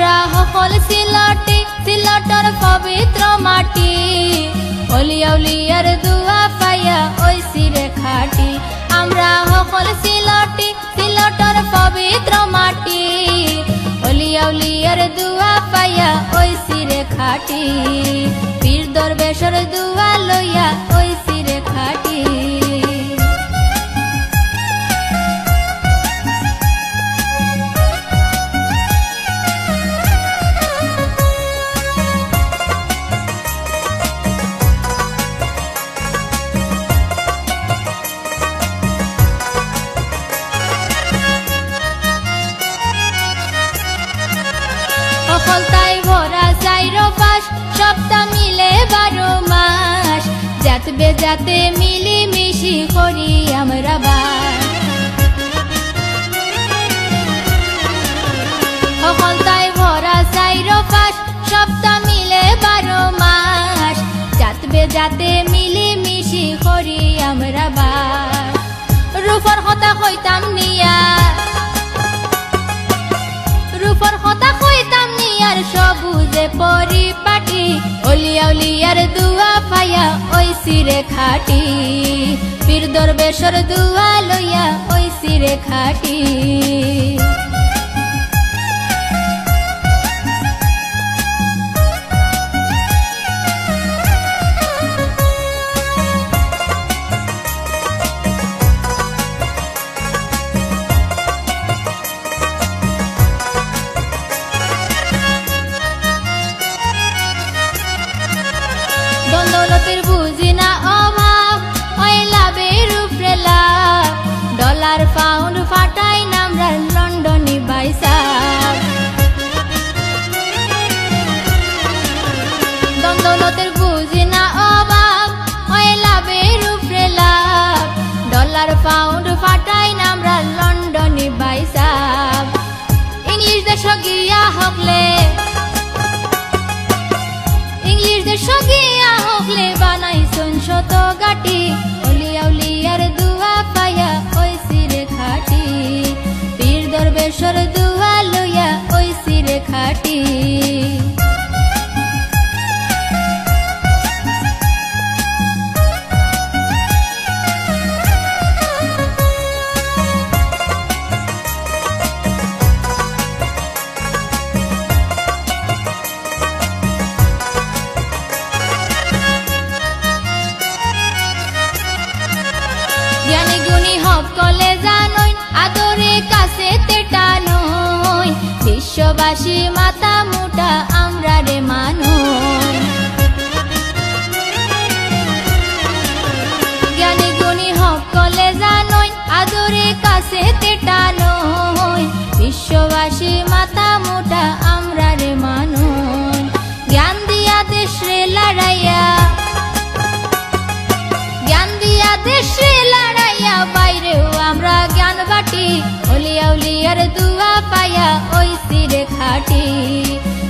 আমরা সকল সিলটি সিলটর পবিত্র মাটি অলিয়া উলিয়ার দুয়া পাইয়া ওইসি রে খাটি আমরা সকল সিলটি সিলটর পবিত্র মাটি অলিয়া উলিয়ার দুয়া পাইয়া ওইসি রে খাটি পীর দরবেশর দুয়া লইয়া ওইসি রে খাটি সফলতায় ভরা চাইর পাশ সপ্তাহ মিলে 12 মাস জাত বেজাতে মিলি মিশি করি আমরা বাস সফলতায় ভরা চাইর পাশ সপ্তাহ মিলে 12 মাস জাত বেজাতে মিলি মিশি করি আমরা বাস রূপর কথা কইতাম নিয়া রূপর কথা কইতাম নিয়ার সবুজে পরিপাটি অলিয়া উলিয়ার দুয়া পাইয়া ওইসি রে খাটি পীর দরবেশর দুয়া লইয়া ওইসি রে খাটি দৌলতের বুঝি না অভাব ওই লাভের উপরে লাভ ডলার পাউন্ড ফাটাই নামরা লন্ডনি বাইসাব দৌলতের বুঝি না অভাব ওই লাভের উপরে লাভ ডলার পাউন্ড ফাটাই নামরা লন্ডনি বাইসাব ইংলিশ দেশ গিয়া হকলে ইংলিশ দেশ গিয়া হকলে বানাইছন শত গাটি অলিয়া উলিয়ার দুয়া পাইয়া ওইসি রে খাটি পীর দরবেশর দুয়া লইয়া ওইসি রে খাটি জ্ঞানী গুণী সকলে জানই আদরে কাছে তেটানই বিশ্ববাসী মাথা মুটা আমরা রে মানুষ জ্ঞানী গুণী সকলে জানই আদরে কাছে তেটানই বিশ্ববাসী মাথা মুটা আমরা রে মানুষ জ্ঞান দিয়া দেশ রে লড়াইয়া জ্ঞান দিয়া দেশ রে লড়াইয়া বাইরেও আমরা জ্ঞান বাটি অলিয়া উলিয়ার দুয়া পাইয়া ওইসি রে খাটি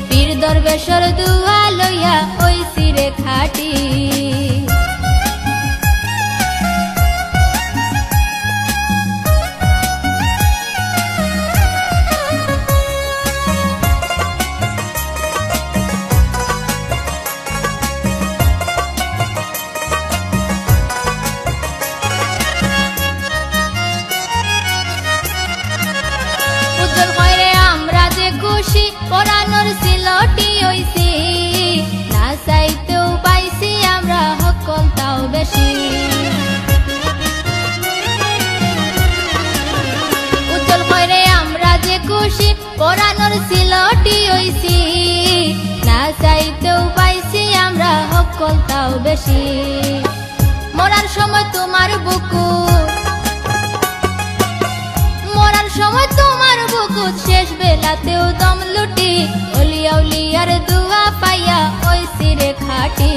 পীর দরবেশর দুয়া লইয়া ওইসি রে খাটি খুশি পরানোর সিলটি হইছি না চাইতেও পাইছি আমরা সকল তাও বেশি উজ্জ্বল করে আমরা যে খুশি পরানোর সিলটি হইছি না চাইতেও পাইছি আমরা সকল তাও বেশি মরার সময় তোমার বুকু মরার সময় তোমার বুকুত শেষ বেলাতেও দম লুটি অলিয়া উলিয়ার দুয়া পাইয়া ওইসি রে খাটি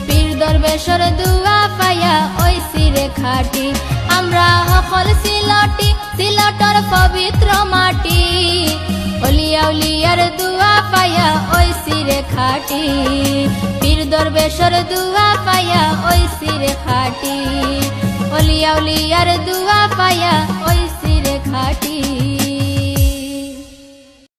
পীর দরবেশর দুয়া পাইয়া ওইসি রে খাটি আমরা সকল সিলটি সিলটর পবিত্র মাটি অলিয়া উলিয়ার দুয়া পাইয়া ওইসি রে খাটি পীর দরবেশর দুয়া পাইয়া ওইসি রে খাটি অলিয়া উলিয়ার দুয়া পাইয়া ওইসি রে খাটি।